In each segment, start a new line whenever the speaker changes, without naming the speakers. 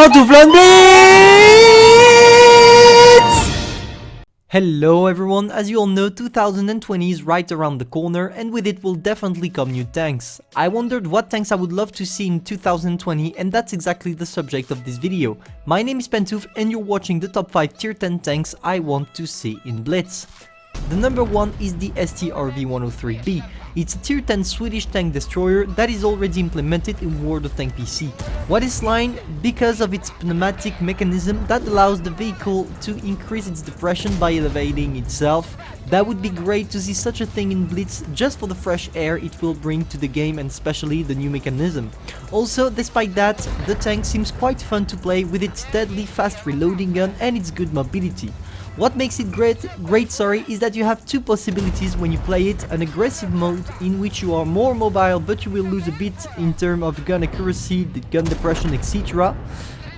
Pantoufleee Blitz! Hello everyone, as you all know, 2020 is right around the corner and with it will definitely come new tanks. I wondered what tanks I would love to see in 2020 and that's exactly the subject of this video. My name is Pantoufleee and you're watching the top 5 tier 10 tanks I want to see in Blitz. The number 1 is the STRV-103B. It's a tier 10 Swedish tank destroyer that is already implemented in World of Tanks PC. What is line? Because of its pneumatic mechanism that allows the vehicle to increase its depression by elevating itself. That would be great to see such a thing in Blitz just for the fresh air it will bring to the game and especially the new mechanism. Also, despite that, the tank seems quite fun to play with its deadly fast reloading gun and its good mobility. What makes it great is that you have two possibilities when you play it: an aggressive mode in which you are more mobile but you will lose a bit in terms of gun accuracy, the gun depression, etc.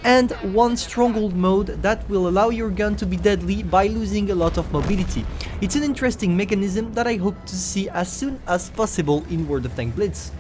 And one stronghold mode that will allow your gun to be deadly by losing a lot of mobility. It's an interesting mechanism that I hope to see as soon as possible in World of Tanks Blitz.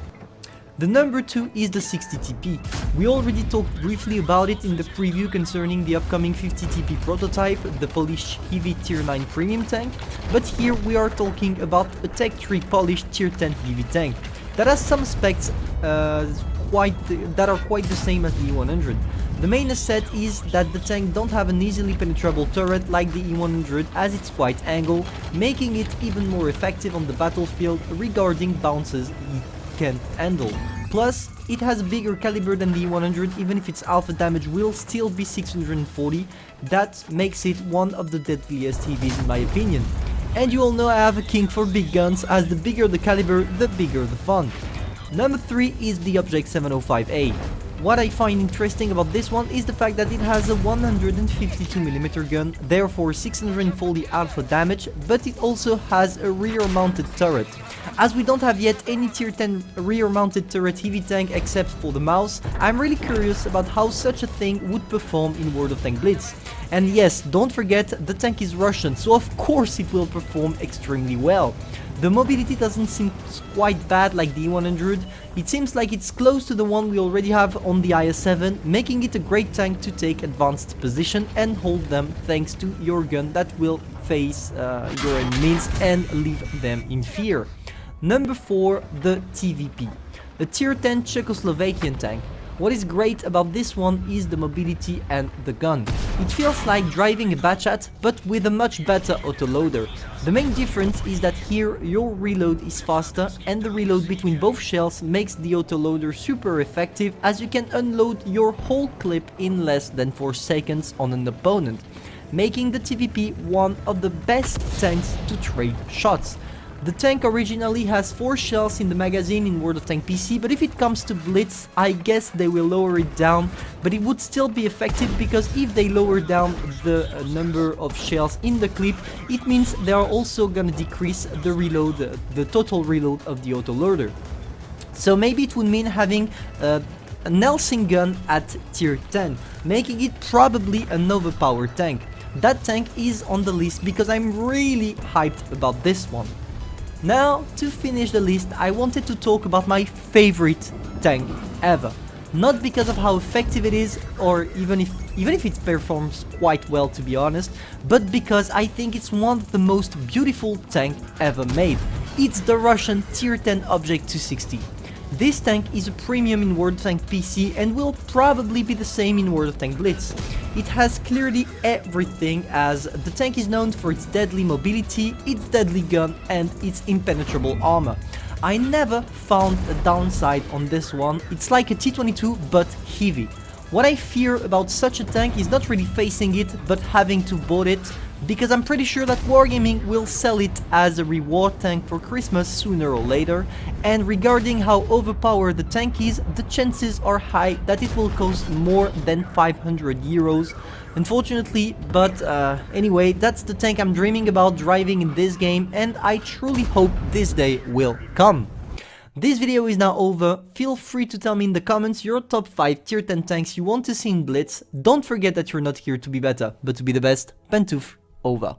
The number 2 is the 60 TP. We already talked briefly about it in the preview concerning the upcoming 50 TP prototype, the Polish Heavy Tier 9 premium tank, but here we are talking about a Tech 3 Polish Tier 10 heavy tank that has some specs that are quite the same as the E100. The main asset is that the tank don't have an easily penetrable turret like the E100 as it's quite angled, making it even more effective on the battlefield regarding bounces it can handle. Plus, it has a bigger caliber than the E100 even if its alpha damage will still be 640, that makes it one of the deadliest heavies in my opinion. And you all know I have a king for big guns, as the bigger the caliber, the bigger the fun. Number 3 is the Object 705A. What I find interesting about this one is the fact that it has a 152mm gun, therefore 640 alpha damage, but it also has a rear mounted turret. As we don't have yet any tier 10 rear mounted turret heavy tank except for the mouse, I'm really curious about how such a thing would perform in World of Tanks Blitz. And yes, don't forget, the tank is Russian, so of course it will perform extremely well. The mobility doesn't seem quite bad like the E100, it seems like it's close to the one we already have on the IS-7, making it a great tank to take advanced position and hold them thanks to your gun that will face your enemies and leave them in fear. Number 4, the TVP, a tier 10 Czechoslovakian tank. What is great about this one is the mobility and the gun. It feels like driving a Batchat but with a much better autoloader. The main difference is that here your reload is faster and the reload between both shells makes the autoloader super effective as you can unload your whole clip in less than 4 seconds on an opponent, making the TVP one of the best tanks to trade shots. The tank originally has 4 shells in the magazine in World of Tanks PC, but if it comes to Blitz, I guess they will lower it down, but it would still be effective because if they lower down the number of shells in the clip, it means they are also gonna decrease the reload, the total reload of the autoloader. So maybe it would mean having a Nelson gun at tier 10, making it probably an overpowered tank. That tank is on the list because I'm really hyped about this one. Now, to finish the list, I wanted to talk about my favorite tank ever. Not because of how effective it is, or even if it performs quite well to be honest, but because I think it's one of the most beautiful tanks ever made. It's the Russian tier 10 Object 260. This tank is a premium in World of Tanks PC and will probably be the same in World of Tanks Blitz. It has clearly everything, as the tank is known for its deadly mobility, its deadly gun and its impenetrable armor. I never found a downside on this one, it's like a T-22 but heavy. What I fear about such a tank is not really facing it but having to bought it, because I'm pretty sure that Wargaming will sell it as a reward tank for Christmas sooner or later, and regarding how overpowered the tank is, the chances are high that it will cost more than 500 euros, unfortunately, but anyway, that's the tank I'm dreaming about driving in this game, and I truly hope this day will come. This video is now over. Feel free to tell me in the comments your top 5 tier 10 tanks you want to see in Blitz. Don't forget that you're not here to be better, but to be the best. Pantoufleee, over.